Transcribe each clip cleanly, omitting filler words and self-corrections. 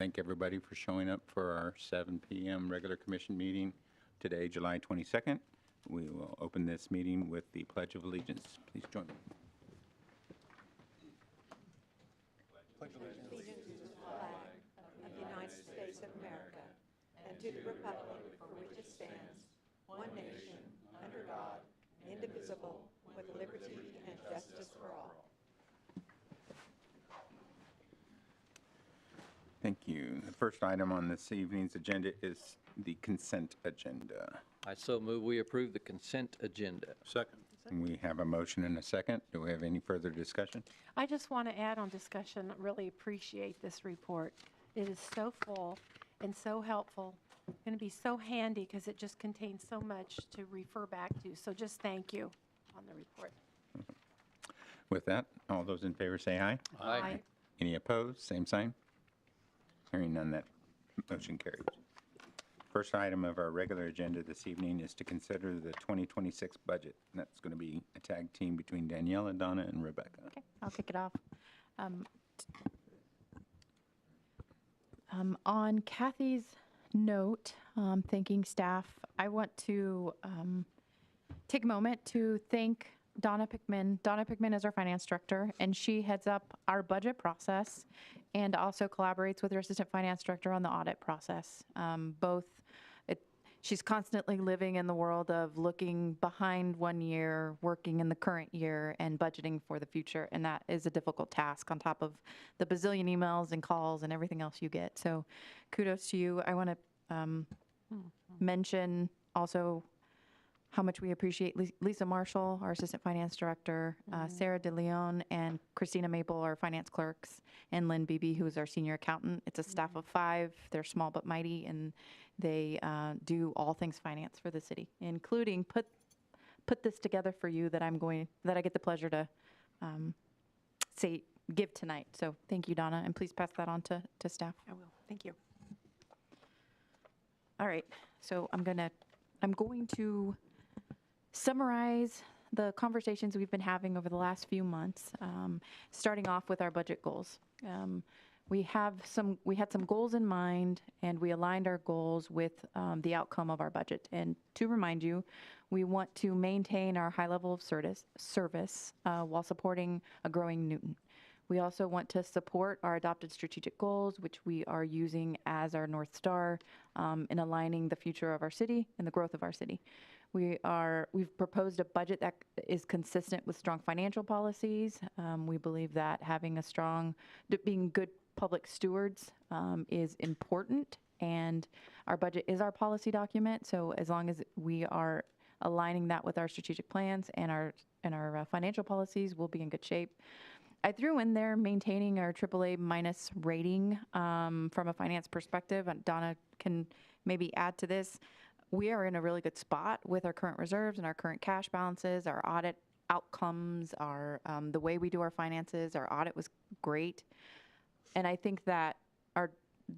thank everybody for showing up for our 7 p.m. regular commission meeting today, July 22nd. We will open this meeting with the Pledge of Allegiance. Please join me. Pledge allegiance to the flag of the United States of America and to the republic for which it stands, one nation, under God, indivisible, with liberty and justice for all. Thank you. The first item on this evening's agenda is the consent agenda. I so move we approve the consent agenda. Second. We have a motion and a second. Do we have any further discussion? I just want to add on discussion, really appreciate this report. It is so full and so helpful, going to be so handy because it just contains so much to refer back to. So just thank you on the report. With that, all those in favor say aye. Aye. Any opposed? Same sign. Hearing none, that motion carries. First item of our regular agenda this evening is to consider the 2026 budget. And that's going to be a tag team between Daniela, Donna, and Rebecca. Okay, I'll kick it off. On Kathy's note, thanking staff, I want to take a moment to thank Donna Pickman. Donna Pickman is our finance director, and she heads up our budget process and also collaborates with her assistant finance director on the audit process. She's constantly living in the world of looking behind one year, working in the current year, and budgeting for the future. And that is a difficult task on top of the bazillion emails and calls and everything else you get. So kudos to you. I want to mention also how much we appreciate Lisa Marshall, our assistant finance director, Sarah DeLeon, and Christina Maple, our finance clerks, and Lynn Beebe, who is our senior accountant. It's a staff of 5. They're small but mighty, and they do all things finance for the city, including put this together for you that I get the pleasure to give tonight. So thank you, Donna, and please pass that on to staff. I will. Thank you. All right, so I'm going to summarize the conversations we've been having over the last few months, starting off with our budget goals. We had some goals in mind, and we aligned our goals with the outcome of our budget. And to remind you, we want to maintain our high level of service while supporting a growing Newton. We also want to support our adopted strategic goals, which we are using as our North Star in aligning the future of our city and the growth of our city. We've proposed a budget that is consistent with strong financial policies. We believe that being good public stewards is important, and our budget is our policy document. So as long as we are aligning that with our strategic plans and our financial policies, we'll be in good shape. I threw in there maintaining our AAA minus rating from a finance perspective. And Donna can maybe add to this. We are in a really good spot with our current reserves and our current cash balances, our audit outcomes, the way we do our finances. Our audit was great. And I think that our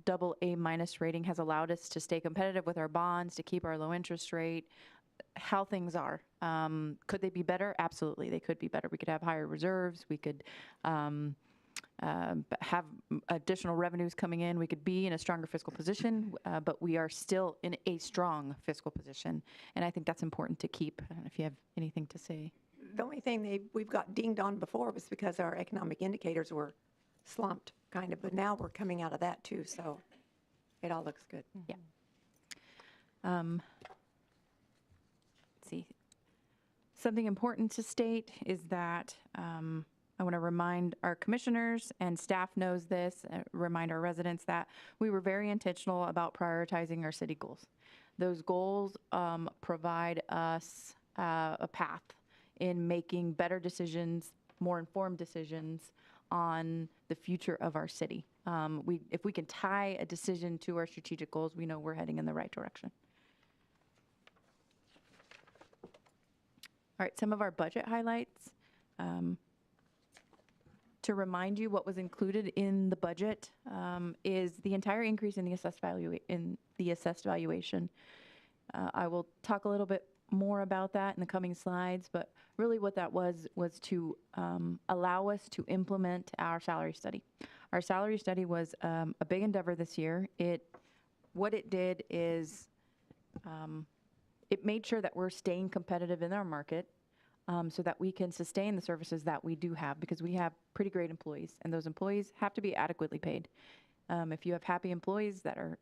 AA minus rating has allowed us to stay competitive with our bonds, to keep our low interest rate. How things are. Could they be better? Absolutely, they could be better. We could have higher reserves. We could have additional revenues coming in. We could be in a stronger fiscal position, but we are still in a strong fiscal position. And I think that's important to keep. I don't know if you have anything to say. The only thing we've got dinged on before was because our economic indicators were slumped, kind of, but now we're coming out of that too, so it all looks good. Yeah. Let's see. Something important to state is that I want to remind our commissioners, and staff knows this, remind our residents that we were very intentional about prioritizing our city goals. Those goals provide us a path in making better decisions, more informed decisions on the future of our city. If we can tie a decision to our strategic goals, we know we're heading in the right direction. All right, some of our budget highlights. To remind you, what was included in the budget is the entire increase in the assessed valuation. I will talk a little bit more about that in the coming slides, but really what that was to allow us to implement our salary study. Our salary study was a big endeavor this year. What it did is it made sure that we're staying competitive in our market so that we can sustain the services that we do have, because we have pretty great employees, and those employees have to be adequately paid. If you have happy employees that are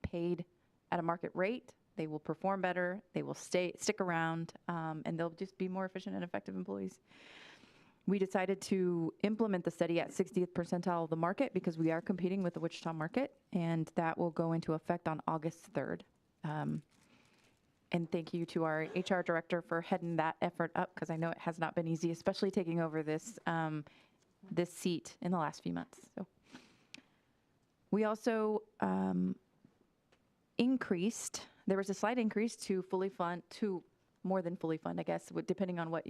paid at a market rate, they will perform better, they will stick around, and they'll just be more efficient and effective employees. We decided to implement the study at 60th percentile of the market because we are competing with the Wichita market, and that will go into effect on August 3rd. And thank you to our HR director for heading that effort up, because I know it has not been easy, especially taking over this seat in the last few months. So we also increased. There was a slight increase to more than fully fund, I guess, depending on what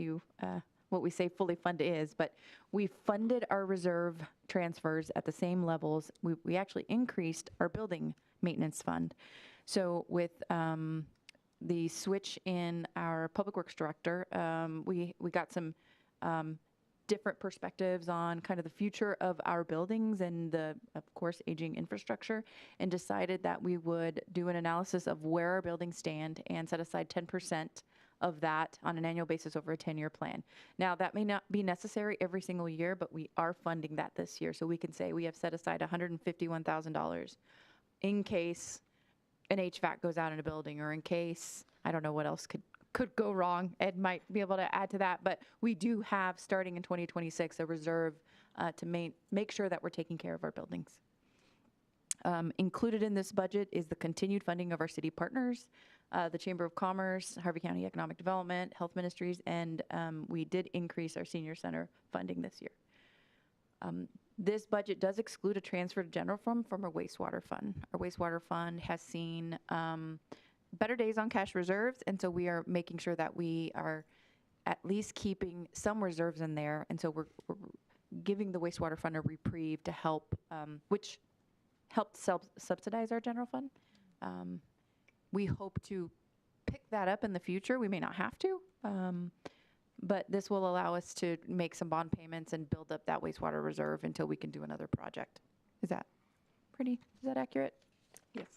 we say fully fund is, but we funded our reserve transfers at the same levels. We actually increased our building maintenance fund. So with the switch in our public works director, we got some different perspectives on kind of the future of our buildings and of course, aging infrastructure, and decided that we would do an analysis of where our buildings stand and set aside 10% of that on an annual basis over a 10-year plan. Now, that may not be necessary every single year, but we are funding that this year. So we can say we have set aside $151,000 in case an HVAC goes out in a building, or in case, I don't know what else could go wrong. Ed might be able to add to that, but we do have, starting in 2026, a reserve to make sure that we're taking care of our buildings. Included in this budget is the continued funding of our city partners, the Chamber of Commerce, Harvey County Economic Development, Health Ministries, and we did increase our senior center funding this year. This budget does exclude a transfer to general fund from our wastewater fund. Our wastewater fund has seen better days on cash reserves, and so we are making sure that we are at least keeping some reserves in there, and so we're giving the wastewater fund a reprieve to help, which helped subsidize our general fund. We hope to pick that up in the future. We may not have to, but this will allow us to make some bond payments and build up that wastewater reserve until we can do another project. Is that accurate? Yes.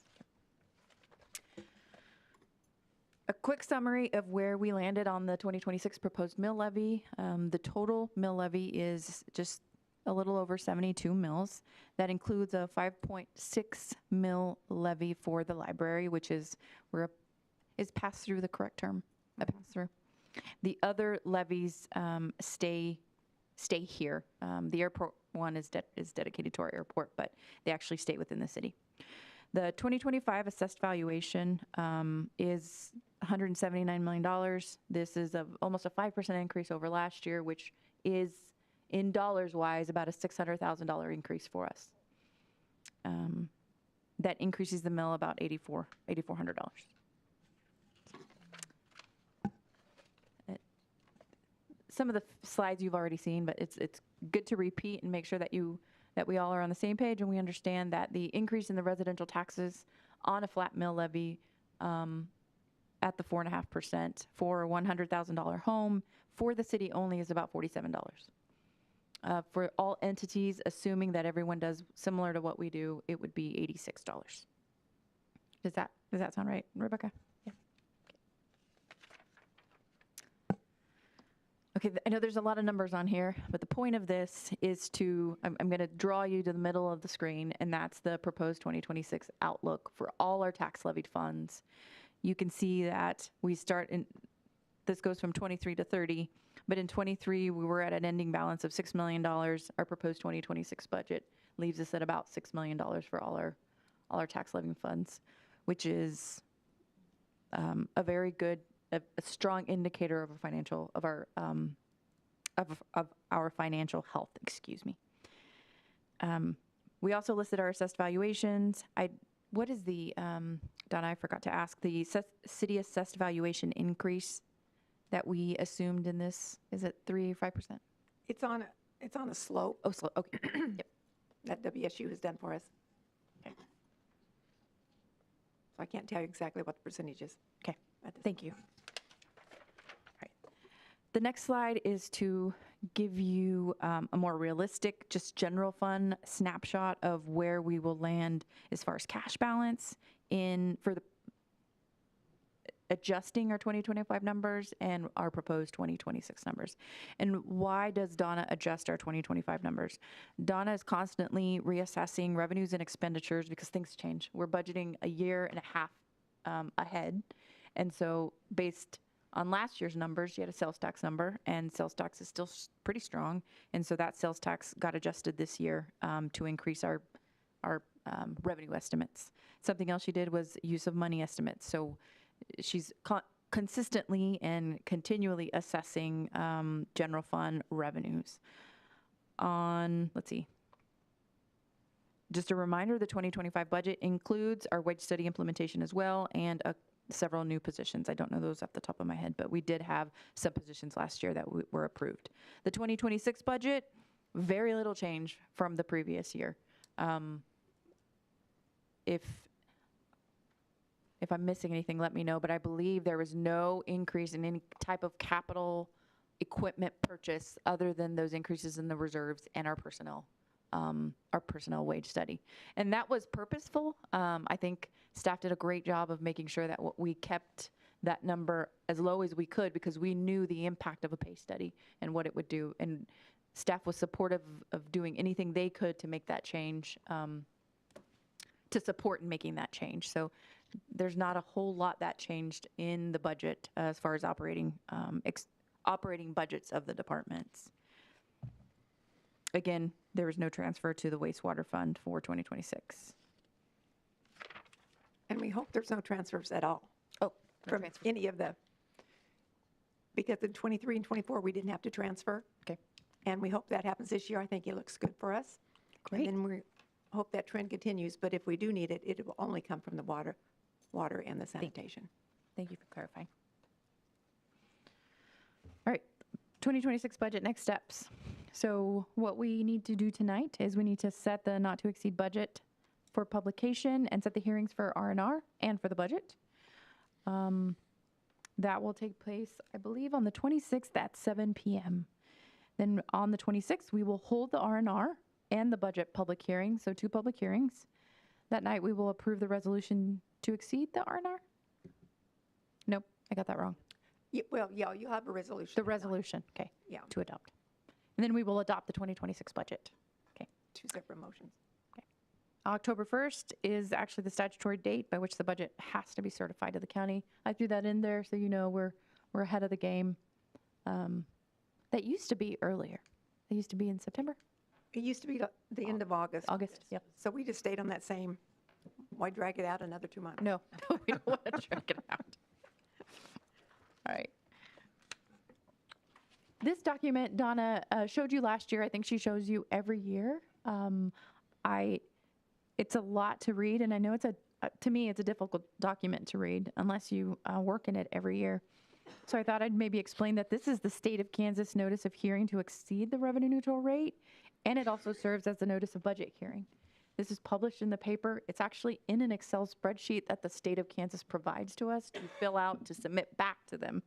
A quick summary of where we landed on the 2026 proposed mill levy. The total mill levy is just a little over 72 mills. That includes a 5.6 mill levy for the library, which is pass through the correct term? A pass through. The other levies stay here. The airport one is dedicated to our airport, but they actually stay within the city. The 2025 assessed valuation is $179 million. This is almost a 5% increase over last year, which is, in dollars wise, about a $600,000 increase for us. That increases the mill about $8,400. Some of the slides you've already seen, but it's good to repeat and make sure that we all are on the same page and we understand that the increase in the residential taxes on a flat mill levy at the 4.5% for a $100,000 home for the city only is about $47. For all entities, assuming that everyone does similar to what we do, it would be $86. Does that sound right, Rebecca? Yeah. Okay, I know there's a lot of numbers on here, but the point of this is I'm going to draw you to the middle of the screen, and that's the proposed 2026 outlook for all our tax levied funds. You can see that this goes from 23 to 30, but in 23 we were at an ending balance of $6 million. Our proposed 2026 budget leaves us at about $6 million for all our tax levying funds, which is a very good, a strong indicator of our financial health. Excuse me. We also listed our assessed valuations. What is the Donna? I forgot to ask the city assessed valuation increase that we assumed in this. Is it 3 or 5%? It's on a slope. Oh, slope. Okay. Yep. That WSU has done for us. Okay. So I can't tell you exactly what the percentage is. Okay. Thank you. All right. The next slide is to give you a more realistic, just general fund snapshot of where we will land as far as cash balance for the adjusting our 2025 numbers and our proposed 2026 numbers. And why does Donna adjust our 2025 numbers? Donna is constantly reassessing revenues and expenditures because things change. We're budgeting a year and a half ahead. And so based on last year's numbers, you had a sales tax number, and sales tax is still pretty strong. And so that sales tax got adjusted this year to increase our revenue estimates. Something else she did was use of money estimates. So she's consistently and continually assessing general fund revenues. Let's see. Just a reminder, the 2025 budget includes our wage study implementation as well, and several new positions. I don't know those off the top of my head, but we did have some positions last year that were approved. The 2026 budget, very little change from the previous year. If I'm missing anything, let me know, but I believe there was no increase in any type of capital equipment purchase other than those increases in the reserves and our personnel wage study. And that was purposeful. I think staff did a great job of making sure that we kept that number as low as we could because we knew the impact of a pay study and what it would do. And staff was supportive of doing anything they could to make that change, to support in making that change. So there's not a whole lot that changed in the budget as far as operating budgets of the departments. Again, there was no transfer to the wastewater fund for 2026. And we hope there's no transfers at all Oh, no from transfer. any of because in 23 and 24, we didn't have to transfer. Okay. And we hope that happens this year. I think it looks good for us. Great. And then we hope that trend continues, but if we do need it, it will only come from the water and the sanitation. Thank you for clarifying. All right, 2026 budget, next steps. So what we need to do tonight is we need to set the not to exceed budget for publication and set the hearings for R&R and for the budget. That will take place, I believe, on the 26th at 7 p.m. Then on the 26th, we will hold the R&R and the budget public hearing, so 2 public hearings. That night, we will approve the resolution to exceed the R&R. Nope, I got that wrong. Yeah, you'll have a resolution. The resolution, okay, Yeah, to adopt. And then we will adopt the 2026 budget. 2 separate motions. October 1st is actually the statutory date by which the budget has to be certified to the county. I threw that in there so you know we're ahead of the game. That used to be earlier. It used to be in September? It used to be the end of August. August, yep. So we just stayed on that same, why drag it out another 2 months? No, we don't want to drag it out. All right. This document, Donna showed you last year. I think she shows you every year. It's a lot to read, and I know to me, it's a difficult document to read unless you work in it every year. So I thought I'd maybe explain that this is the State of Kansas Notice of Hearing to exceed the revenue neutral rate, and it also serves as the Notice of Budget Hearing. This is published in the paper. It's actually in an Excel spreadsheet that the State of Kansas provides to us to fill out to submit back to them.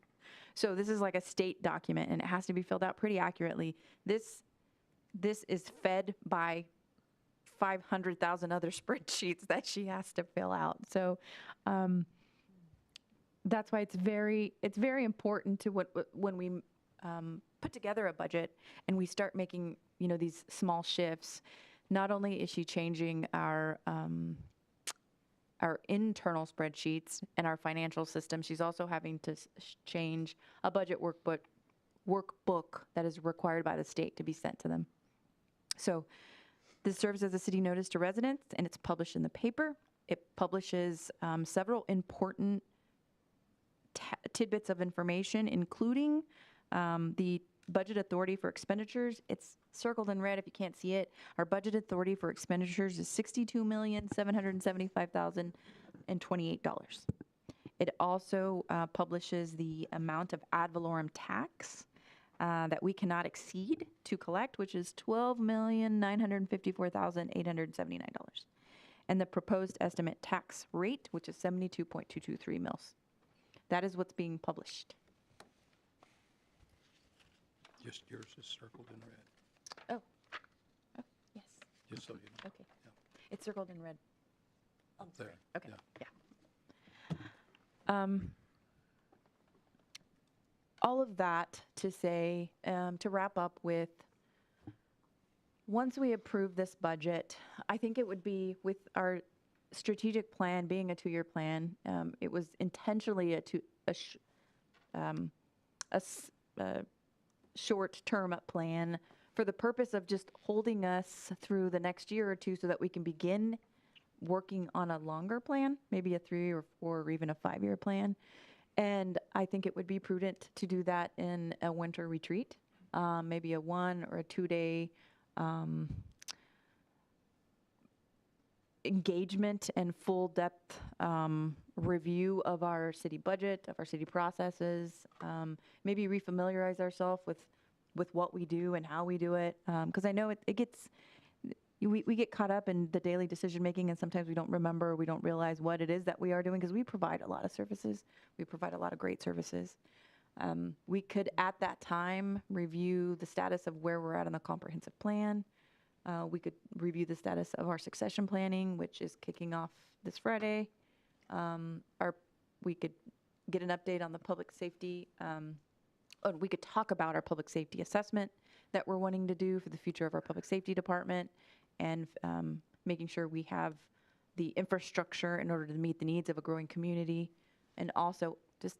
So this is like a state document, and it has to be filled out pretty accurately. This is fed by 500,000 other spreadsheets that she has to fill out. So that's why it's very important to when we put together a budget and we start making these small shifts. Not only is she changing our internal spreadsheets and our financial system, she's also having to change a budget workbook that is required by the state to be sent to them. So this serves as a city notice to residents, and it's published in the paper. It publishes several important tidbits of information, including the budget authority for expenditures. It's circled in red if you can't see it. Our budget authority for expenditures is $62,775,028. It also publishes the amount of ad valorem tax that we cannot exceed to collect, which is $12,954,879. And the proposed estimate tax rate, which is 72.223 mils. That is what's being published. Just yours is circled in red, Oh, yes, just so you know. okay. It's circled in red. Up there. Okay, Yeah. yeah. All of that to say, to wrap up with, once we approve this budget, I think it would be with our strategic plan being a 2-year plan. It was intentionally a short-term plan for the purpose of just holding us through the next year or two so that we can begin working on a longer plan, maybe a 3 or 4 or even a 5-year plan. And I think it would be prudent to do that in a winter retreat, maybe a 1 or a 2-day engagement and full depth review of our city budget, of our city processes, maybe refamiliarize ourselves with what we do and how we do it. Because I know it gets, we get caught up in the daily decision making, and sometimes we don't remember, we don't realize what it is that we are doing, because we provide a lot of services. We provide a lot of great services. We could, at that time, review the status of where we're at on the comprehensive plan. We could review the status of our succession planning, which is kicking off this Friday. We could get an update on the public safety. We could talk about our public safety assessment that we're wanting to do for the future of our public safety department, and making sure we have the infrastructure in order to meet the needs of a growing community, and also just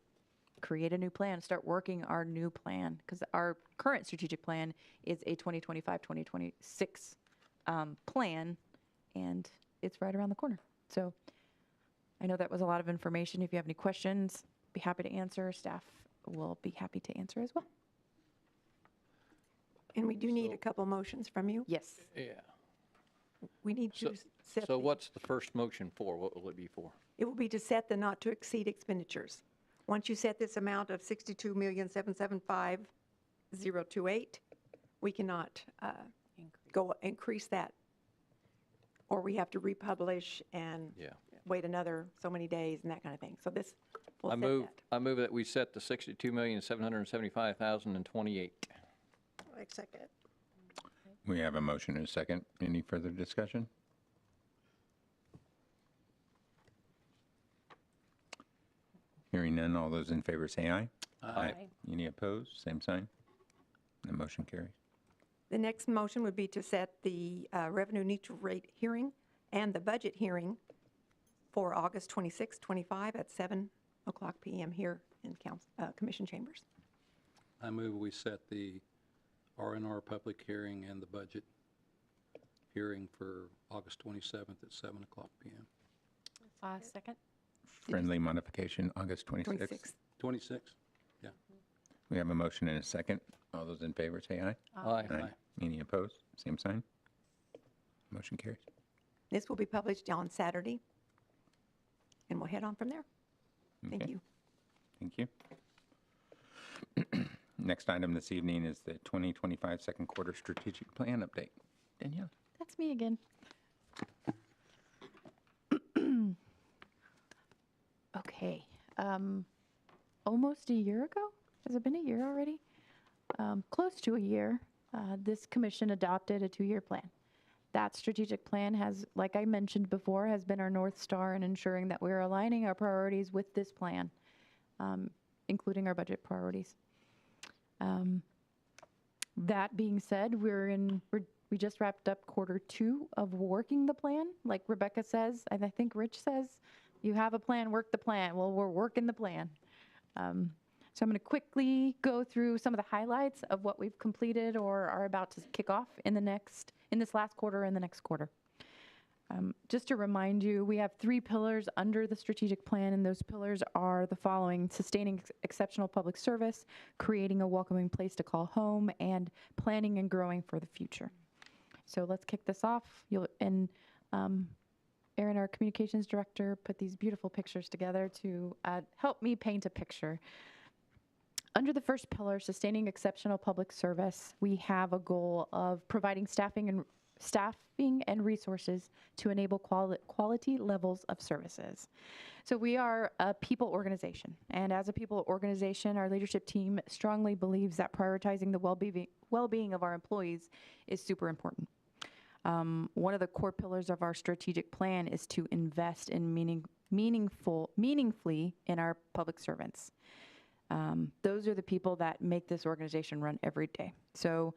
create a new plan, start working our new plan, because our current strategic plan is a 2025-2026 plan, and it's right around the corner. So I know that was a lot of information. If you have any questions, be happy to answer. Staff will be happy to answer as well. And we do need So- a couple motions from you. Yes. Yeah. We need to set, So what's the first motion for? What will it be for? it will be to set the not to exceed expenditures. Once you set this amount of 62,775,028, we cannot increase that. Or we have to republish and Yeah. wait another so many days and that kind of thing. So this will I set move, that. I move that we set the 62,775,028. I second. We have a motion and a second. Any further discussion? Hearing none, all those in favor say aye. Aye. Any opposed? Same sign. The motion carries. The next motion would be to set the revenue neutral rate hearing and the budget hearing for August 26, 25 at 7:00 PM here in Commission Chambers. I move we set the R&R public hearing and the budget hearing for August 27th at 7:00 PM. Second? Friendly modification, August 26th. 26. 26? Yeah. We have a motion and a second. All those in favor say aye. Aye. Any opposed? Same sign. Motion carries. This will be published on Saturday, and we'll head on from there. Thank Okay. you. Thank you. Next item this evening is the 2025 second quarter strategic plan update. Danielle? That's me again. Okay. Almost a year ago? Has it been a year already? Close to a year. This commission adopted a 2-year plan. That strategic plan has, like I mentioned before, has been our North Star in ensuring that we're aligning our priorities with this plan, including our budget priorities. That being said, we just wrapped up quarter 2 of working the plan. Like Rebecca says, and I think Rich says, you have a plan, work the plan. Well, we're working the plan. So I'm going to quickly go through some of the highlights of what we've completed or are about to kick off in this last quarter and the next quarter. Just to remind you, we have 3 pillars under the strategic plan, and those pillars are the following: sustaining exceptional public service, creating a welcoming place to call home, and planning and growing for the future. So let's kick this off. Erin, our communications director, put these beautiful pictures together to help me paint a picture. Under the first pillar, sustaining exceptional public service, we have a goal of providing staffing and staffing and resources to enable quality levels of services. So we are a people organization, and as a people organization, our leadership team strongly believes that prioritizing the well-being of our employees is super important. One of the core pillars of our strategic plan is to invest in meaningfully in our public servants. Those are the people that make this organization run every day. So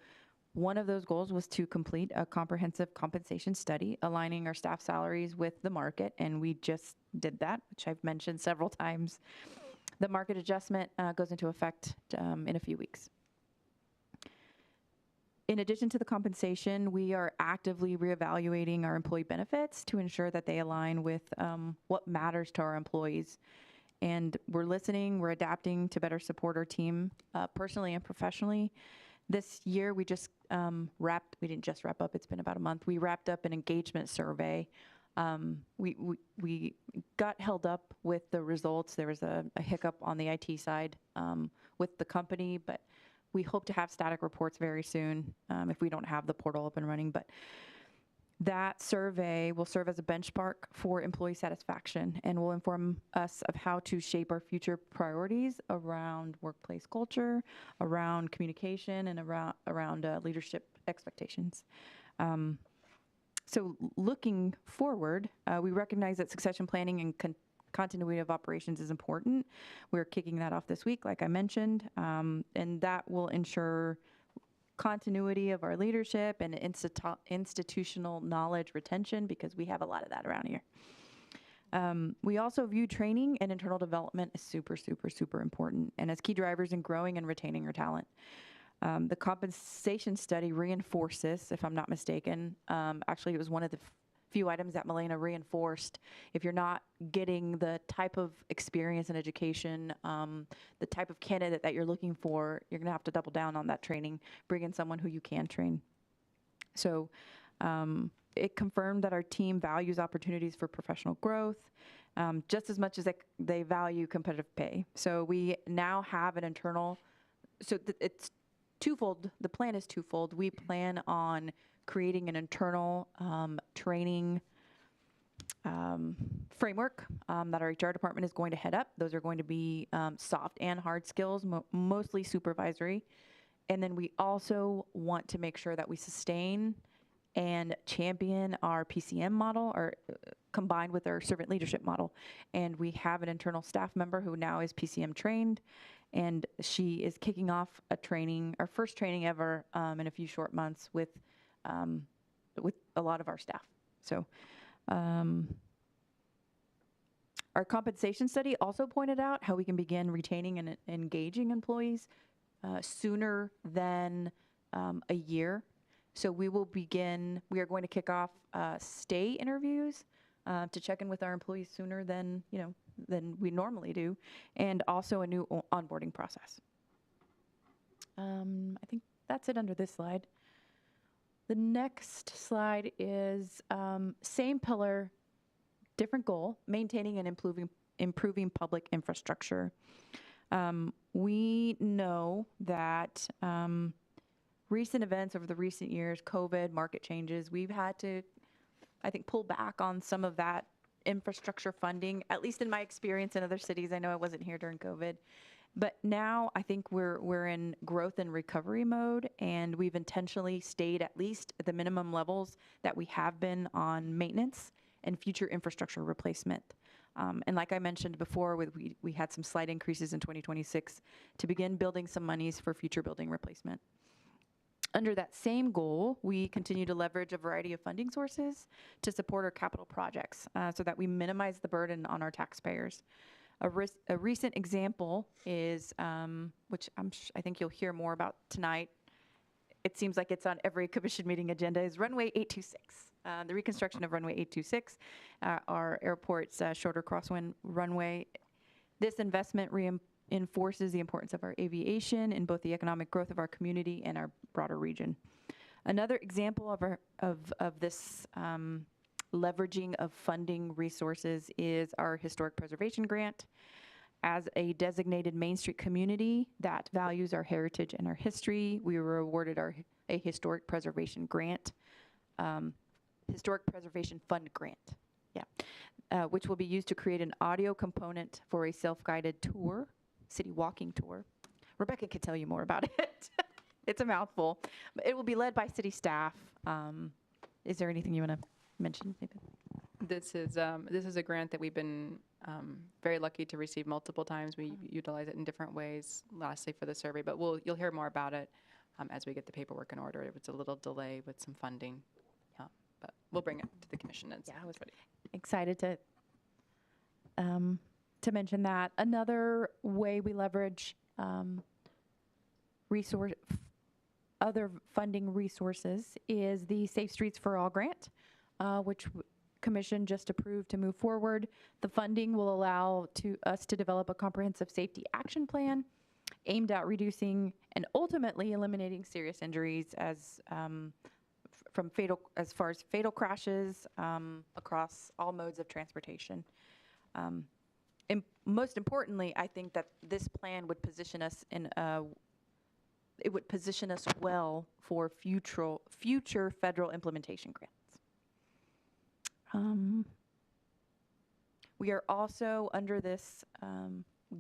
one of those goals was to complete a comprehensive compensation study aligning our staff salaries with the market, and we just did that, which I've mentioned several times. The market adjustment goes into effect in a few weeks. In addition to the compensation, we are actively reevaluating our employee benefits to ensure that they align with what matters to our employees. And we're listening, we're adapting to better support our team personally and professionally. This year, we just we didn't just wrap up, it's been about a month. We wrapped up an engagement survey. We got held up with the results. There was a hiccup on the IT side with the company, but we hope to have static reports very soon if we don't have the portal up and running. But that survey will serve as a benchmark for employee satisfaction and will inform us of how to shape our future priorities around workplace culture, around communication, and around leadership expectations. So looking forward, we recognize that succession planning and continuity of operations is important. We're kicking that off this week, like I mentioned, and that will ensure continuity of our leadership and institutional knowledge retention, because we have a lot of that around here. We also view training and internal development as super, super, super important, and as key drivers in growing and retaining our talent. The compensation study reinforces, if I'm not mistaken, actually it was one of the few items that Milena reinforced. If you're not getting the type of experience and education, the type of candidate that you're looking for, you're gonna have to double down on that training, bring in someone who you can train. So it confirmed that our team values opportunities for professional growth just as much as they value competitive pay. So we now have an internal, it's twofold, the plan is twofold. We plan on creating an internal training framework that our HR department is going to head up. Those are going to be soft and hard skills, mostly supervisory. And then we also want to make sure that we sustain and champion our PCM model, or combined with our servant leadership model. And we have an internal staff member who now is PCM trained, and she is kicking off a training, our first training ever in a few short months with a lot of our staff. So our compensation study also pointed out how we can begin retaining and engaging employees sooner than a year. So we are going to kick off stay interviews to check in with our employees sooner than we normally do, and also a new onboarding process. I think that's it under this slide. The next slide is same pillar, different goal, maintaining and improving public infrastructure. We know that recent events over the recent years, COVID, market changes, we've had to, I think, pull back on some of that infrastructure funding, at least in my experience in other cities. I know I wasn't here during COVID. But now I think we're in growth and recovery mode, and we've intentionally stayed at least at the minimum levels that we have been on maintenance and future infrastructure replacement. And like I mentioned before, we had some slight increases in 2026 to begin building some monies for future building replacement. Under that same goal, we continue to leverage a variety of funding sources to support our capital projects so that we minimize the burden on our taxpayers. A recent example is, which I think you'll hear more about tonight, it seems like it's on every commission meeting agenda, is runway 826. The reconstruction of runway 826, our airport's shorter crosswind runway. This investment reinforces the importance of our aviation in both the economic growth of our community and our broader region. Another example of this leveraging of funding resources is our historic preservation grant. As a designated Main Street community that values our heritage and our history, we were awarded a historic preservation grant Historic Preservation Fund grant. Which will be used to create an audio component for a self-guided tour, city walking tour. Rebecca could tell you more about it. It's a mouthful. But it will be led by city staff. Is there anything you want to mention, Nathan? This is a grant that we've been very lucky to receive multiple times. We utilize it in different ways, lastly for the survey, but you'll hear more about it as we get the paperwork in order. It was a little delay with some funding, but we'll bring it to the commission. I was excited to mention that. Another way we leverage other funding resources is the Safe Streets for All grant, which Commission just approved to move forward. The funding will allow us to develop a comprehensive safety action plan aimed at reducing and ultimately eliminating serious injuries as far as fatal crashes across all modes of transportation. And most importantly, I think that this plan would position us well for future federal implementation grants. We are also under this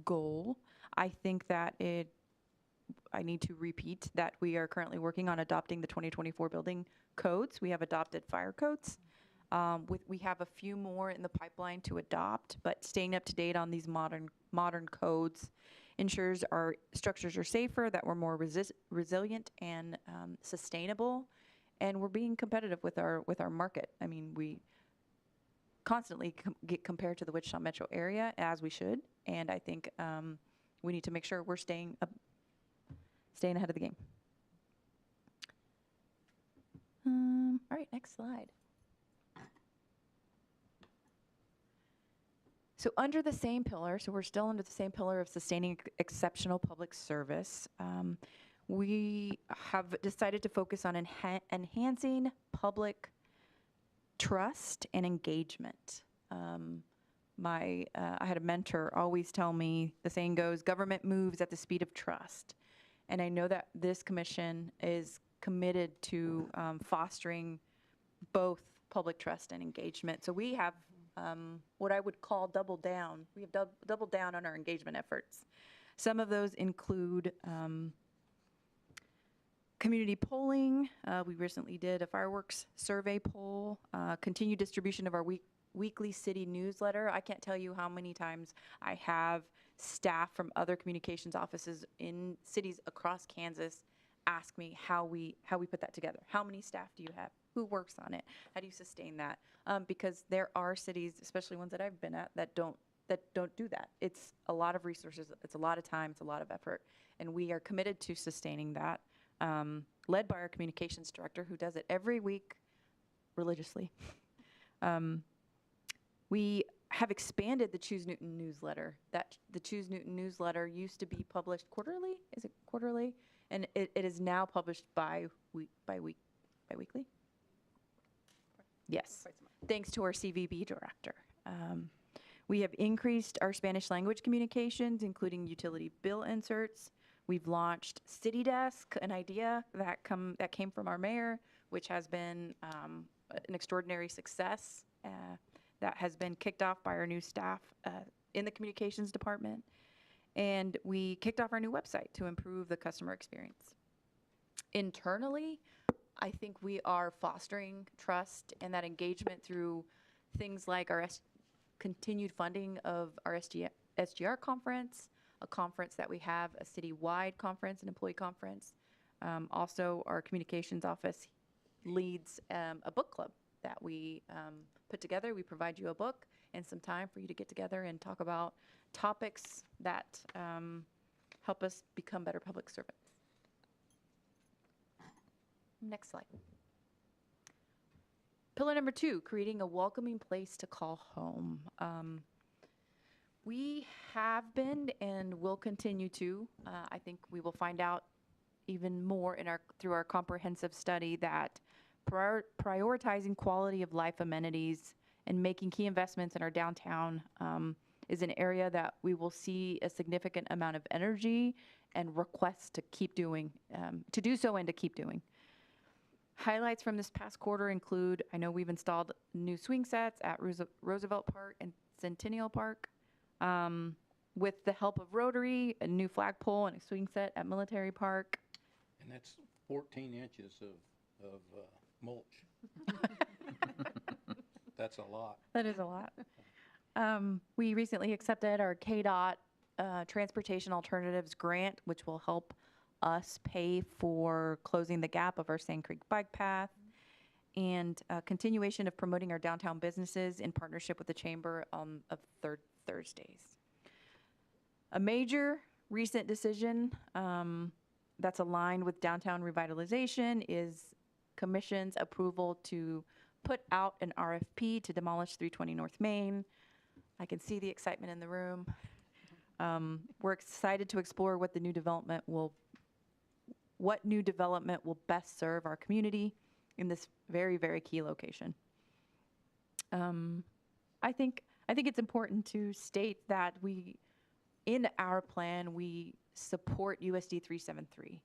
goal. I think that I need to repeat that we are currently working on adopting the 2024 building codes. We have adopted fire codes. We have a few more in the pipeline to adopt, but staying up to date on these modern codes ensures our structures are safer, that we're more resilient and sustainable, and we're being competitive with our market. I mean, we constantly get compared to the Wichita metro area, as we should, and I think we need to make sure we're staying ahead of the game. All right, next slide. So under the same pillar, so we're still under the same pillar of sustaining exceptional public service, we have decided to focus on enhancing public trust and engagement. I had a mentor always tell me, the saying goes, government moves at the speed of trust. And I know that this commission is committed to fostering both public trust and engagement. So we have what I would call double down. We have doubled down on our engagement efforts. Some of those include community polling. We recently did a fireworks survey poll, continued distribution of our weekly city newsletter. I can't tell you how many times I have staff from other communications offices in cities across Kansas ask me how we put that together. How many staff do you have? Who works on it? How do you sustain that? Because there are cities, especially ones that I've been at, that don't do that. It's a lot of resources, it's a lot of time, it's a lot of effort, and we are committed to sustaining that, led by our communications director, who does it every week religiously. We have expanded the Choose Newton newsletter. The Choose Newton newsletter used to be published quarterly. Is it quarterly? And it is now published biweekly. Yes, thanks to our CVB director. We have increased our Spanish language communications, including utility bill inserts. We've launched City Desk, an idea that came from our mayor, which has been an extraordinary success that has been kicked off by our new staff in the communications department. And we kicked off our new website to improve the customer experience. Internally, I think we are fostering trust and that engagement through things like our continued funding of our SGR conference, a conference that we have, a citywide conference, an employee conference. Also, our communications office leads a book club that we put together. We provide you a book and some time for you to get together and talk about topics that help us become better public servants. Next slide. Pillar number 2, creating a welcoming place to call home. We have been and will continue to. I think we will find out even more through our comprehensive study that prioritizing quality of life amenities and making key investments in our downtown is an area that we will see a significant amount of energy and requests to keep doing, to do so and to keep doing. Highlights from this past quarter include, I know we've installed new swing sets at Roosevelt Park and Centennial Park. With the help of Rotary, a new flagpole and a swing set at Military Park. And that's 14 inches of mulch. That's a lot. That is a lot. We recently accepted our KDOT Transportation Alternatives Grant, which will help us pay for closing the gap of our Sand Creek Bike Path and continuation of promoting our downtown businesses in partnership with the Chamber of Third Thursdays. A major recent decision that's aligned with downtown revitalization is Commission's approval to put out an RFP to demolish 320 North Main. I can see the excitement in the room. We're excited to explore what new development will best serve our community in this very, very key location. I think it's important to state that in our plan, we support USD 373.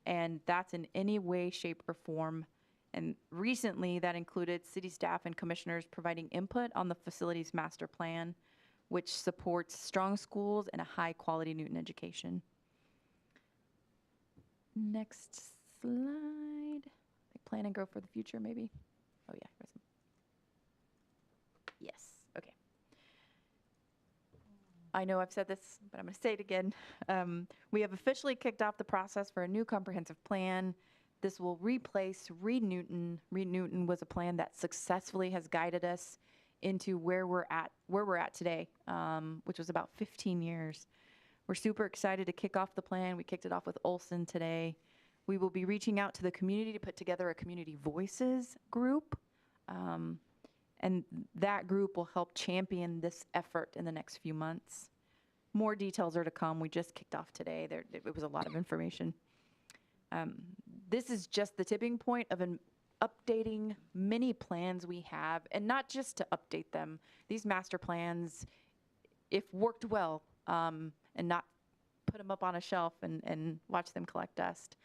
And that's in any way, shape, or form. And recently, that included city staff and commissioners providing input on the facilities master plan, which supports strong schools and a high-quality Newton education. Next slide. Plan and grow for the future, maybe? Oh, yeah. Yes, okay. I know I've said this, but I'm going to say it again. We have officially kicked off the process for a new comprehensive plan. This will replace Reed Newton. Reed Newton was a plan that successfully has guided us into where we're at today, which was about 15 years. We're super excited to kick off the plan. We kicked it off with Olson today. We will be reaching out to the community to put together a community voices group. And that group will help champion this effort in the next few months. More details are to come. We just kicked off today. It was a lot of information. This is just the tipping point of updating many plans we have, and not just to update them. These master plans, if worked well, and not put them up on a shelf and watch them collect dust,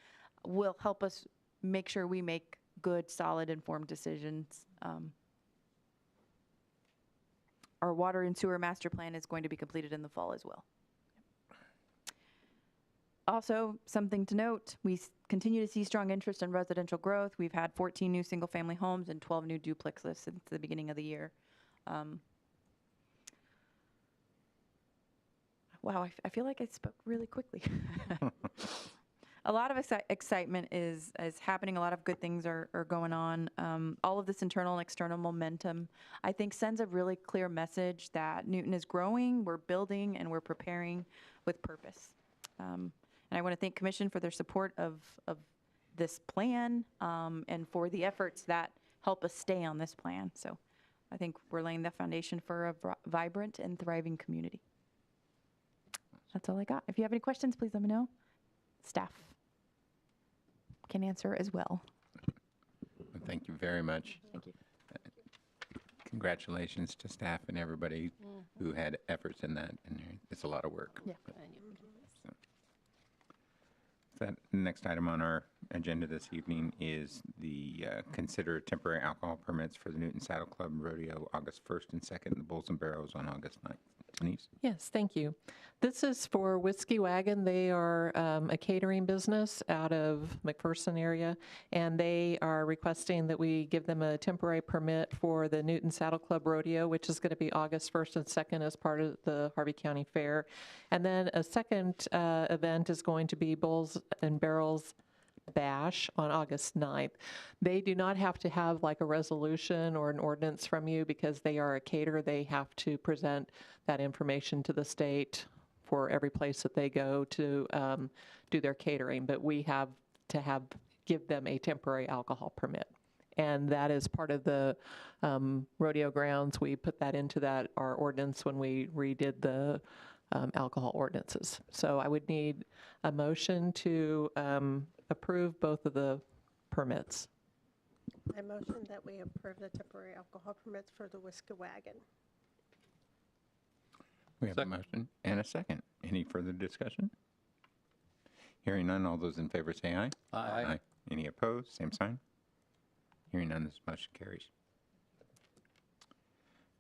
will help us make sure we make good, solid, informed decisions. Our water and sewer master plan is going to be completed in the fall as well. Also, something to note, we continue to see strong interest in residential growth. We've had 14 new single-family homes and 12 new duplexes since the beginning of the year. Wow, I feel like I spoke really quickly. A lot of excitement is happening. A lot of good things are going on. All of this internal and external momentum, I think, sends a really clear message that Newton is growing, we're building, and we're preparing with purpose. And I want to thank Commission for their support of this plan and for the efforts that help us stay on this plan. So I think we're laying the foundation for a vibrant and thriving community. That's all I got. If you have any questions, please let me know. Staff can answer as well. Thank you very much. Thank you. Congratulations to staff and everybody who had efforts in that. And it's a lot of work. Yeah. That next item on our agenda this evening is the consider temporary alcohol permits for the Newton Saddle Club Rodeo August 1st and 2nd, the Bulls and Barrows on August 9th. Denise? Yes, thank you. This is for Whiskey Wagon. They are a catering business out of McPherson area, and they are requesting that we give them a temporary permit for the Newton Saddle Club Rodeo, which is going to be August 1st and 2nd as part of the Harvey County Fair. And then a second event is going to be Bulls and Barrels Bash on August 9th. They do not have to have like a resolution or an ordinance from you because they are a caterer. They have to present that information to the state for every place that they go to do their catering, but we have to give them a temporary alcohol permit. And that is part of the rodeo grounds. We put that into our ordinance when we redid the alcohol ordinances. So I would need a motion to approve both of the permits. I motion that we approve the temporary alcohol permits for the Whiskey Wagon. We have a motion and a second. Any further discussion? Hearing none, all those in favor say aye. Aye. Any opposed? Same sign. Hearing none, this motion carries.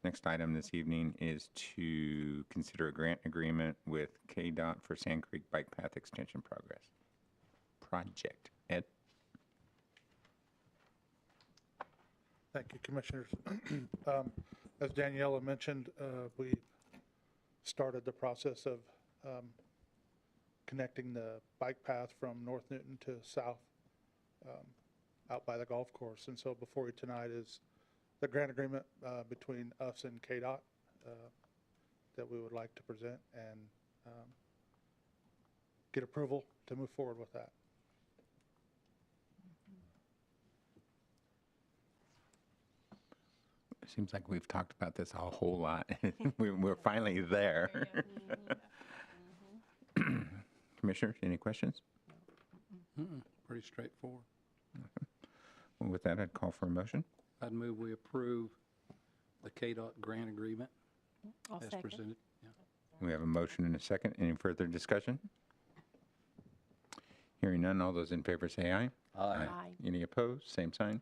Next item this evening is to consider a grant agreement with KDOT for Sand Creek Bike Path Extension Project. Ed? Thank you, Commissioners. As Daniela mentioned, we started the process of connecting the bike path from North Newton to south out by the golf course. And so before you tonight is the grant agreement between us and KDOT that we would like to present and get approval to move forward with that. It seems like we've talked about this a whole lot. We're finally there. Commissioners, any questions? Pretty straightforward. Well, with that, I'd call for a motion. I'd move we approve the KDOT grant agreement I'll as second. presented. Yeah. We have a motion and a second. Any further discussion? Hearing none, all those in favor say aye. Aye. Aye. Any opposed? Same sign.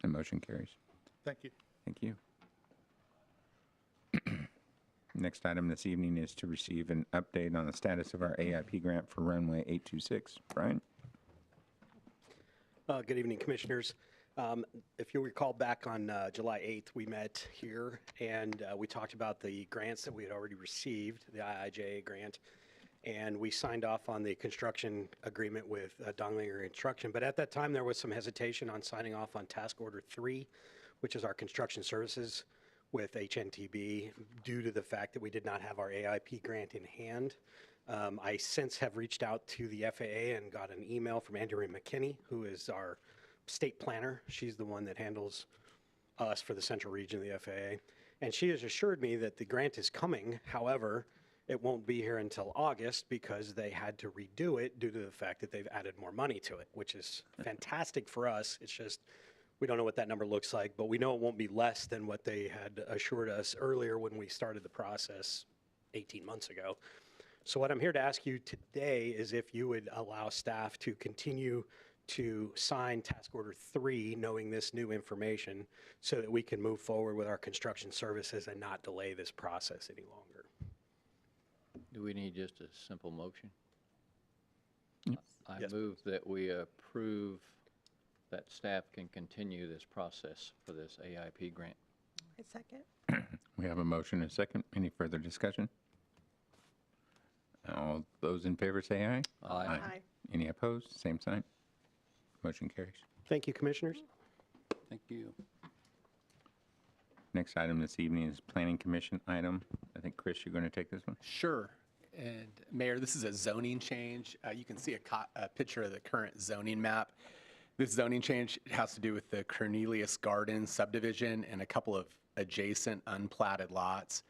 The motion carries. Thank you. Thank you. Next item this evening is to receive an update on the status of our AIP grant for runway 826. Brian? Good evening, Commissioners. If you recall, back on July 8th, we met here and we talked about the grants that we had already received, the IIJA grant, and we signed off on the construction agreement with Donglinger Construction. But at that time, there was some hesitation on signing off on Task Order 3, which is our construction services with HNTB, due to the fact that we did not have our AIP grant in hand. I since have reached out to the FAA and got an email from Andrea McKinney, who is our state planner. She's the one that handles us for the central region of the FAA. And she has assured me that the grant is coming. However, it won't be here until August because they had to redo it due to the fact that they've added more money to it, which is fantastic for us. It's just, we don't know what that number looks like, but we know it won't be less than what they had assured us earlier when we started the process 18 months ago. So what I'm here to ask you today is if you would allow staff to continue to sign Task Order 3, knowing this new information, so that we can move forward with our construction services and not delay this process any longer. Do we need just a simple motion? I Yes, move that we approve that staff can continue this process for this AIP grant. I second. We have a motion and a second. Any further discussion? All those in favor say aye. Aye. Aye. Any opposed? Same sign. Motion carries. Thank you, Commissioners. Thank you. Next item this evening is Planning Commission item. I think, Chris, you're going to take this one? Sure. And Mayor, this is a zoning change. You can see a picture of the current zoning map. This zoning change has to do with the Cornelius Gardens subdivision and a couple of adjacent unplatted lots.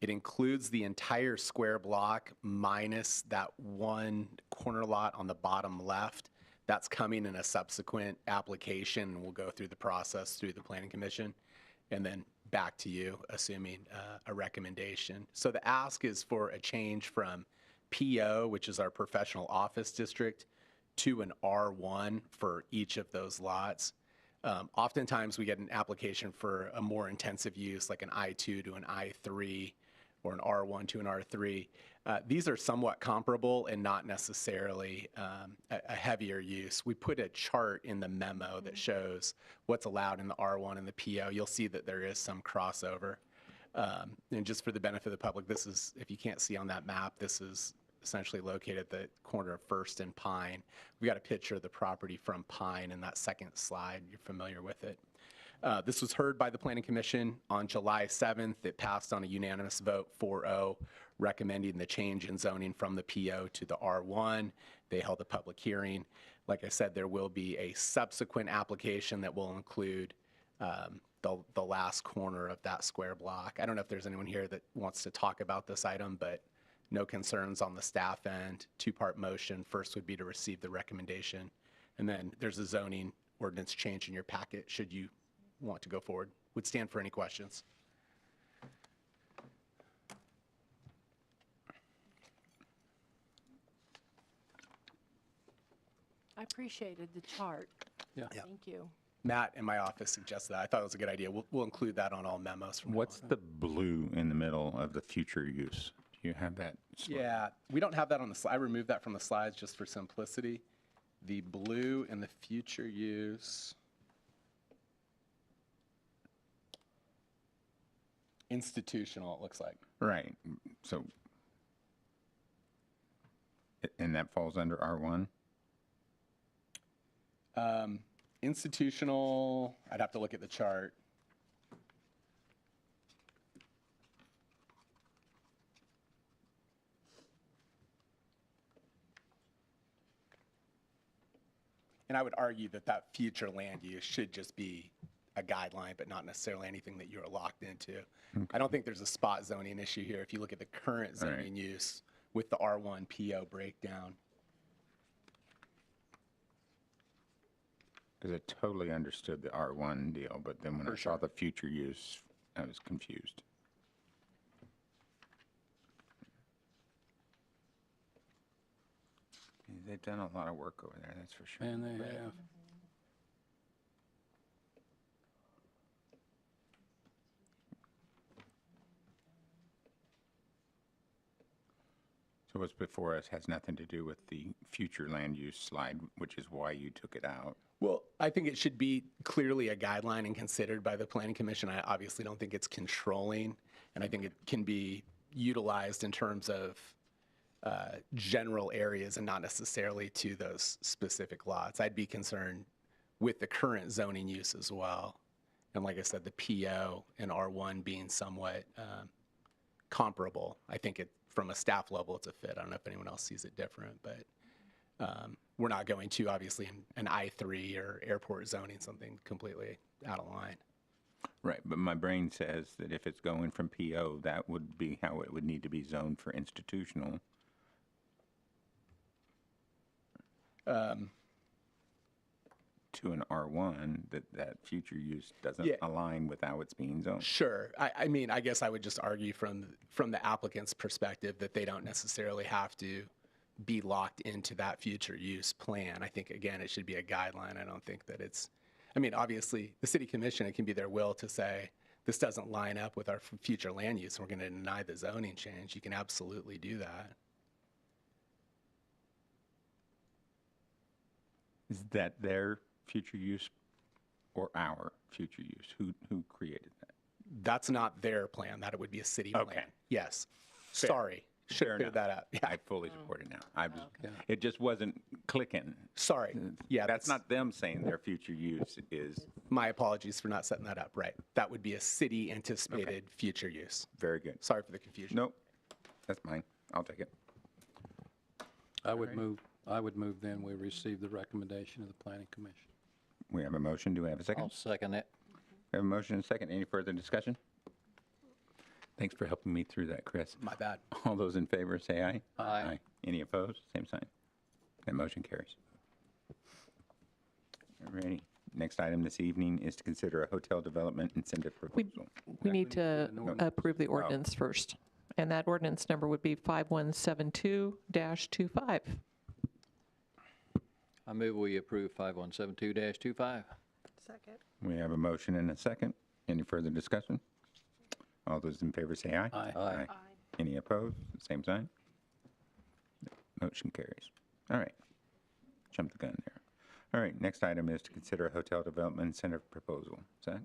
It includes the entire square block minus that one corner lot on the bottom left. That's coming in a subsequent application, and we'll go through the process through the Planning Commission and then back to you, assuming a recommendation. So the ask is for a change from PO, which is our professional office district, to an R1 for each of those lots. Oftentimes we get an application for a more intensive use, like an I2 to an I3 or an R1 to an R3. These are somewhat comparable and not necessarily a heavier use. We put a chart in the memo that shows what's allowed in the R1 and the PO. You'll see that there is some crossover. And just for the benefit of the public, this is, if you can't see on that map, this is essentially located at the corner of First and Pine. We got a picture of the property from Pine in that second slide. You're familiar with it. This was heard by the Planning Commission on July 7th. It passed on a unanimous vote 4-0, recommending the change in zoning from the PO to the R1. They held a public hearing. Like I said, there will be a subsequent application that will include the last corner of that square block. I don't know if there's anyone here that wants to talk about this item, but no concerns on the staff end. Two-part motion. First would be to receive the recommendation, and then there's a zoning ordinance change in your packet should you want to go forward. Would stand for any questions. I appreciated the chart. Yeah. Yeah. Thank you. Matt in my office suggested that. I thought it was a good idea. We'll include that on all memos from now What's on. the blue in the middle of the future use? Do you have that? Yeah, we don't have that on the slide. I removed that from the slides just for simplicity. The blue in the future use. Institutional, it looks like. Right, so, and that falls under R1? Institutional, I'd have to look at the chart. And I would argue that that future land use should just be a guideline, but not necessarily anything that you're locked into. I don't think there's a spot zoning issue here. If you look at the current All right. zoning use with the R1 PO breakdown. Because I totally understood the R1 deal, but then when I For saw sure. the future use, I was confused. They've done a lot of work over there, that's for sure. And they have. So what's before us has nothing to do with the future land use slide, which is why you took it out. Well, I think it should be clearly a guideline and considered by the Planning Commission. I obviously don't think it's controlling, and I think it can be utilized in terms of general areas and not necessarily to those specific lots. I'd be concerned with the current zoning use as well. And like I said, the PO and R1 being somewhat comparable. I think from a staff level, it's a fit. I don't know if anyone else sees it different, but we're not going to, obviously, an I3 or airport zoning, something completely out of line. Right, but my brain says that if it's going from PO, that would be how it would need to be zoned for institutional. To an R1, that future use doesn't Yeah. align with how it's being zoned. Sure. I mean, I guess I would just argue from the applicant's perspective that they don't necessarily have to be locked into that future use plan. I think, again, it should be a guideline. I don't think that it's, I mean, obviously, the city commission, it can be their will to say, this doesn't line up with our future land use, and we're going to deny the zoning change. You can absolutely do that. Is that their future use or our future use? Who created that? That's not their plan. That it would be a city Okay. plan. Yes. Fair. Sorry. Should Fair have cleared enough. that out. Yeah. I fully support it now. It just wasn't clicking. Sorry. Yeah. That's not them saying their future use is My apologies for not setting that up. Right. That would be a city anticipated future use. very good. Sorry for the confusion. Nope, that's mine. I'll take it. I would move then we receive the recommendation of the Planning Commission. We have a motion. Do we have a second? I'll second it. We have a motion and a second. Any further discussion? Thanks for helping me through that, Chris. My bad. All those in favor say aye. Aye. Any opposed? Same sign. That motion carries. Alrighty. Next item this evening is to consider a hotel development incentive proposal. We need to an ordinance. approve the ordinance first, and that ordinance number would be 5172-25. I move we approve 5172-25. Second. We have a motion and a second. Any further discussion? All those in favor say aye. Aye. Aye. Any opposed? Same sign. Motion carries. All right. Jump the gun there. All right, next item is to consider a hotel development incentive proposal. Zach?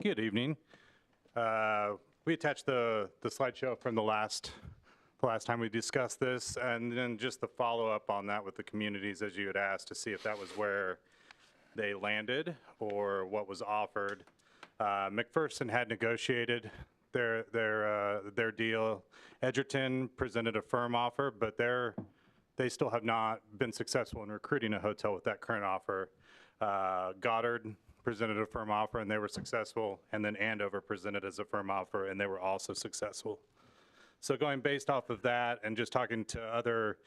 Good evening. We attached the slideshow from the last time we discussed this, and then just the follow-up on that with the communities, as you had asked, to see if that was where they landed or what was offered. McPherson had negotiated their deal. Edgerton presented a firm offer, but they still have not been successful in recruiting a hotel with that current offer. Goddard presented a firm offer and they were successful, and then Andover presented as a firm offer and they were also successful. So going based off of that and just talking to other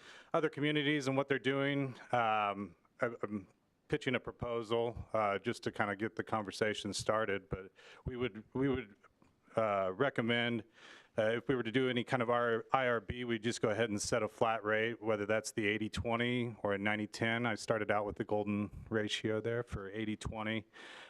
communities and what they're doing, I'm pitching a proposal just to kind of get the conversation started. But we would recommend If we were to do any kind of our IRB, we'd just go ahead and set a flat rate, whether that's the 80-20 or a 90-10. I started out with the golden ratio there for 80-20.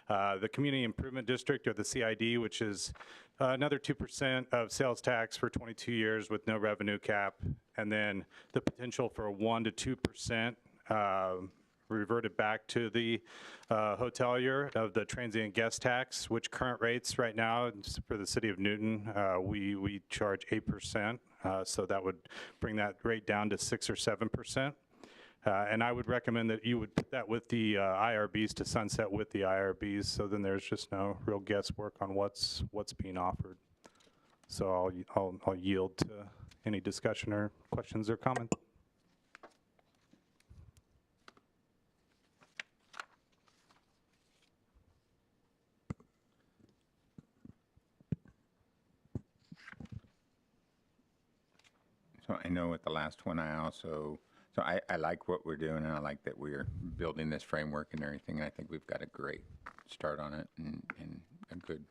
The Community Improvement District, or the CID, which is another 2% of sales tax for 22 years with no revenue cap, and then the potential for a 1 to 2% reverted back to the hotelier of the transient guest tax, which current rates right now for the city of Newton, we charge 8%. So that would bring that rate down to 6 or 7%. And I would recommend that you would put that with the IRBs, to sunset with the IRBs, so then there's just no real guesswork on what's being offered. So I'll yield to any discussion or questions or comments. So I know at the last one, so I like what we're doing, and I like that we're building this framework and everything, and I think we've got a great start on it and a good,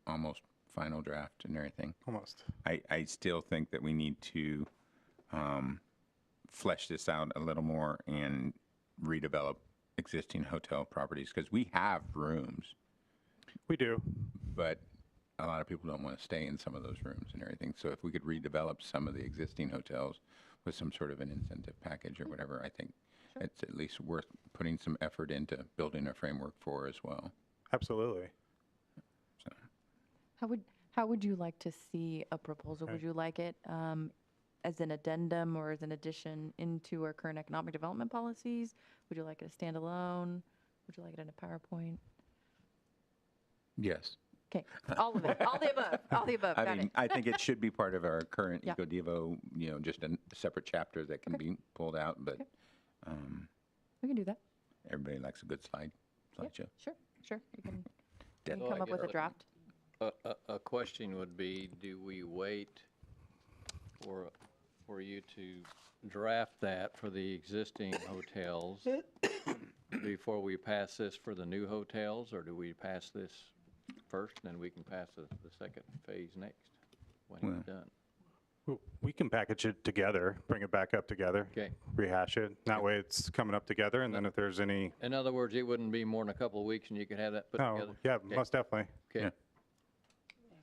almost final draft and everything. Almost. I still think that we need to flesh this out a little more and redevelop existing hotel properties, because we have rooms. We do. But a lot of people don't want to stay in some of those rooms and everything. So if we could redevelop some of the existing hotels with some sort of an incentive package or whatever, I think it's at least worth putting some effort into building a framework for as well. Absolutely. So. How would you like to see a proposal? Would you like it as an addendum or as an addition into our current economic development policies? Would you like it a standalone? Would you like it in a PowerPoint? Yes. Okay, all of it, all the above, all the above, got it. I think it should be part of our current Yeah. EcoDevo, just a separate chapter that can be pulled out, but We can do that. everybody likes a good slideshow. Sure. You can Definitely. come up with a draft. A question would be, do we wait for you to draft that for the existing hotels before we pass this for the new hotels, or do we pass this first, and then we can pass the second phase next when it's done? We can package it together, bring it back up together. Okay. Rehash it. That way it's coming up together, and then if there's any... In other words, it wouldn't be more than a couple of weeks and you could have that put together? Yeah, Okay. most definitely. Okay. Yeah.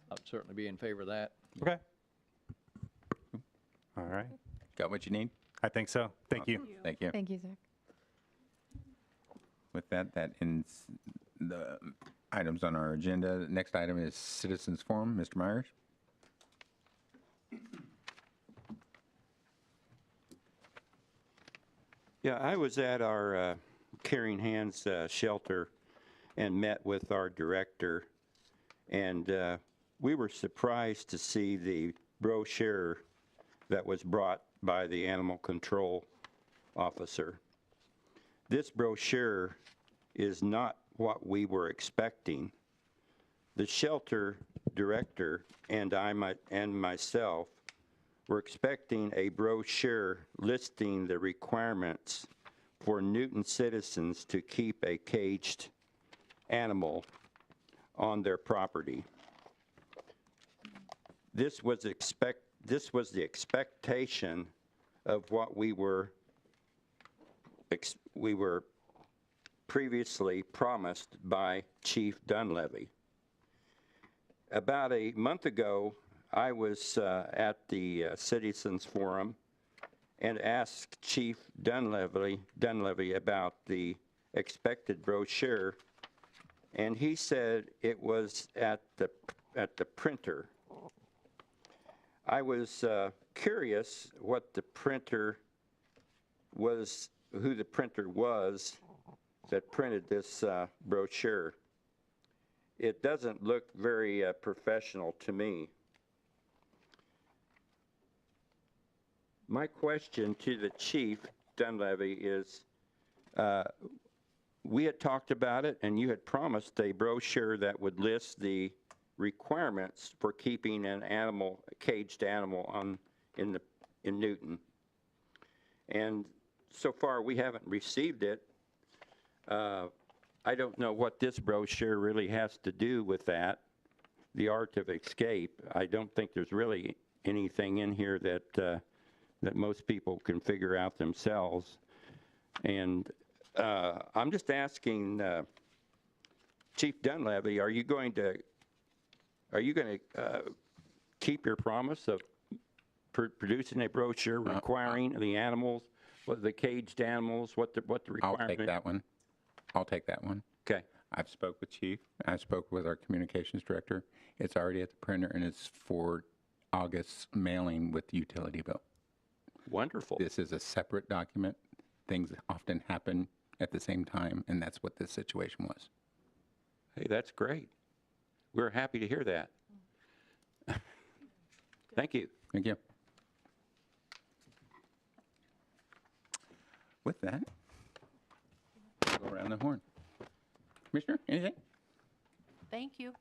I'd certainly be in favor of that. Okay. All right. Got what you need? I think so. Thank you. Thank you. Thank you, Zach. With that ends the items on our agenda. Next item is Citizens Forum. Mr. Myers? Yeah, I was at our Caring Hands shelter and met with our director, and we were surprised to see the brochure that was brought by the animal control officer. This brochure is not what we were expecting. The shelter director and myself were expecting a brochure listing the requirements for Newton citizens to keep a caged animal on their property. This was the expectation of what we were previously promised by Chief Dunleavy. About a month ago, I was at the Citizens Forum and asked Chief Dunleavy about the expected brochure, and he said it was at the printer. I was curious what the printer was, who the printer was that printed this brochure. It doesn't look very professional to me. My question to the Chief Dunleavy is, we had talked about it, and you had promised a brochure that would list the requirements for keeping an animal, a caged animal, in Newton. And so far, we haven't received it. I don't know what this brochure really has to do with that. the art of escape. I don't think there's really anything in here that, that most people can figure out themselves. And I'm just asking Chief Dunleavy, are you going to keep your promise of producing a brochure requiring the animals, what the caged animals, what the requirement? I'll take that one. I'll take that one. Okay. I've spoke with Chief. I spoke with our communications director. It's already at the printer, and it's for August's mailing with the utility bill. Wonderful. This is a separate document. Things often happen at the same time, and that's what this situation was. Hey, that's great. We're happy to hear that. Thank you. Thank you. With that, we'll go around the horn. Commissioner, anything? Thank you.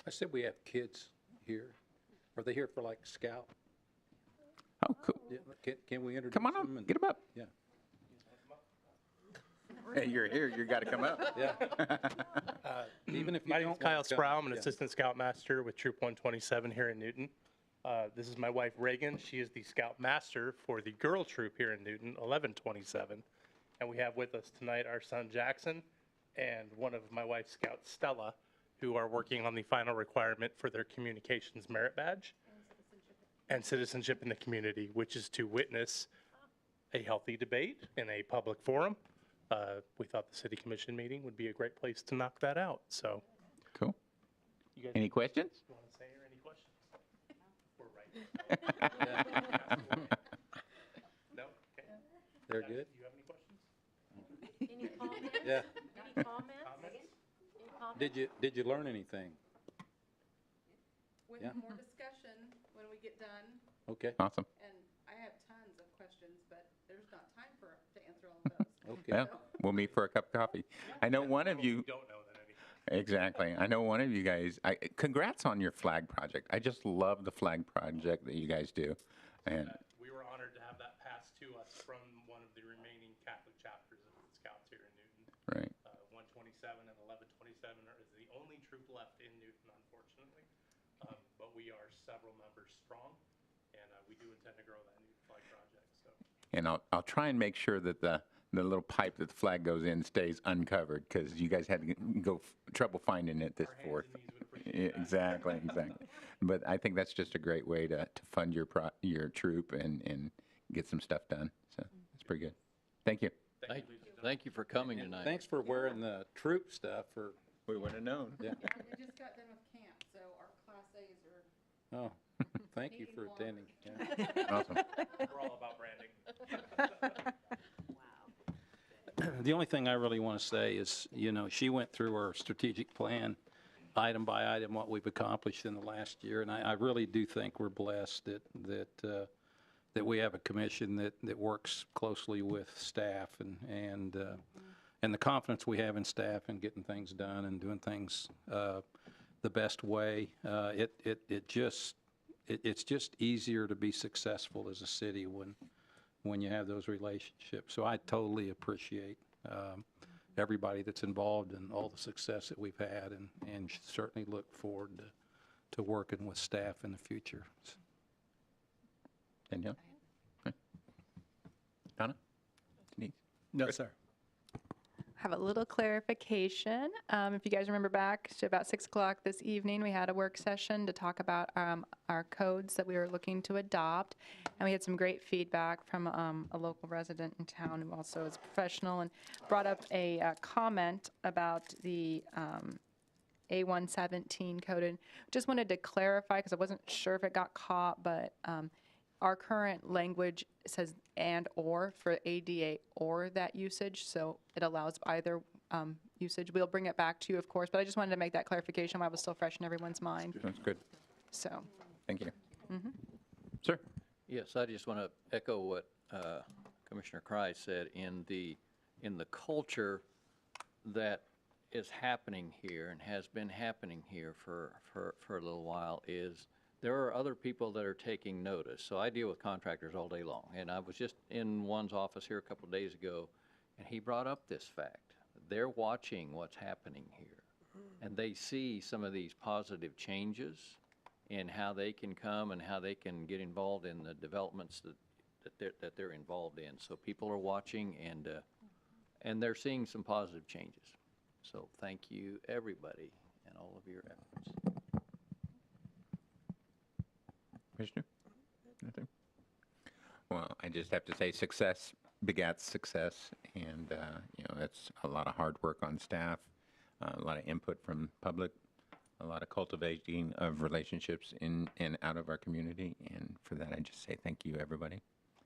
I said we have kids here. Are they here for like scout? Oh, cool. Yeah, can we introduce Come on them? up. Get them up. Yeah. Hey, you're here. You got to come up. Yeah. Even if you My don't name's Kyle want to come, Sproul. I'm an yeah. assistant scoutmaster with Troop 127 here in Newton. This is my wife, Reagan. She is the scoutmaster for the girl troop here in Newton, 1127. And we have with us tonight our son, Jackson, and one of my wife's scouts, Stella, who are working on the final requirement for their communications merit badge and citizenship in the community, which is to witness a healthy debate in a public forum. We thought the city commission meeting would be a great place to knock that out. So, Cool. you guys Any questions? want to say or any questions? We're right. No? Okay. They're good? Do you have any questions? Any comments? Yeah. Any comments? Any comments? Did you learn anything? With Yeah. more discussion when we get done, Okay. Awesome. and I have tons of questions, but there's not time to answer all of those. Okay. Well, we'll meet for a cup of coffee. I know one of you. Don't know that any. Exactly. I know one of you guys. Congrats on your flag project. I just love the flag project that you guys do. And We were honored to have that passed to us from one of the remaining Catholic chapters of the Scouts here in Newton. right. 127 and 1127 is the only troop left in Newton, unfortunately. But we are several members strong, and we do intend to grow that Newton flag project. So. And I'll try and make sure that the little pipe that the flag goes in stays uncovered, because you guys had to go trouble finding it this fourth. Exactly. But I think that's just a great way to fund your troop and get some stuff done. So it's pretty good. Thank you. Thank you for coming tonight. Thanks for wearing the troop stuff for, We would have known. yeah. We just got done with camp, so our Class A's are Oh, thank you for attending. Yeah. Awesome. We're all about branding. The only thing I really want to say is, she went through our strategic plan, item by item, what we've accomplished in the last year, and I really do think we're blessed that we have a commission that works closely with staff and the confidence we have in staff in getting things done and doing things the best way. It's just easier to be successful as a city when you have those relationships. So I totally appreciate everybody that's involved in all the success that we've had, and certainly look forward to working with staff in the future. Danielle? Okay. Donna? Denise? No, sir. Have a little clarification. If you guys remember back to about 6 o'clock this evening, we had a work session to talk about our codes that we were looking to adopt. And we had some great feedback from a local resident in town who also is a professional and brought up a comment about the A117 code. And just wanted to clarify, because I wasn't sure if it got caught, but our current language says and or for ADA or that usage, so it allows either usage. We'll bring it back to you, of course, but I just wanted to make that clarification while it was still fresh in everyone's mind. That's good. So, Thank you. Sir? Yes, I just want to echo what Commissioner Kreis said. In the culture that is happening here and has been happening here for a little while is there are other people that are taking notice. So I deal with contractors all day long, and I was just in one's office here a couple of days ago, and he brought up this fact. They're watching what's happening here. and they see some of these positive changes and how they can come and how they can get involved in the developments that they're involved in. So people are watching and they're seeing some positive changes. So thank you, everybody, and all of your efforts. Commissioner? Nothing? Well, I just have to say success begats success, and, that's a lot of hard work on staff, a lot of input from public, a lot of cultivating of relationships in and out of our community, and for that, I just say thank you, everybody.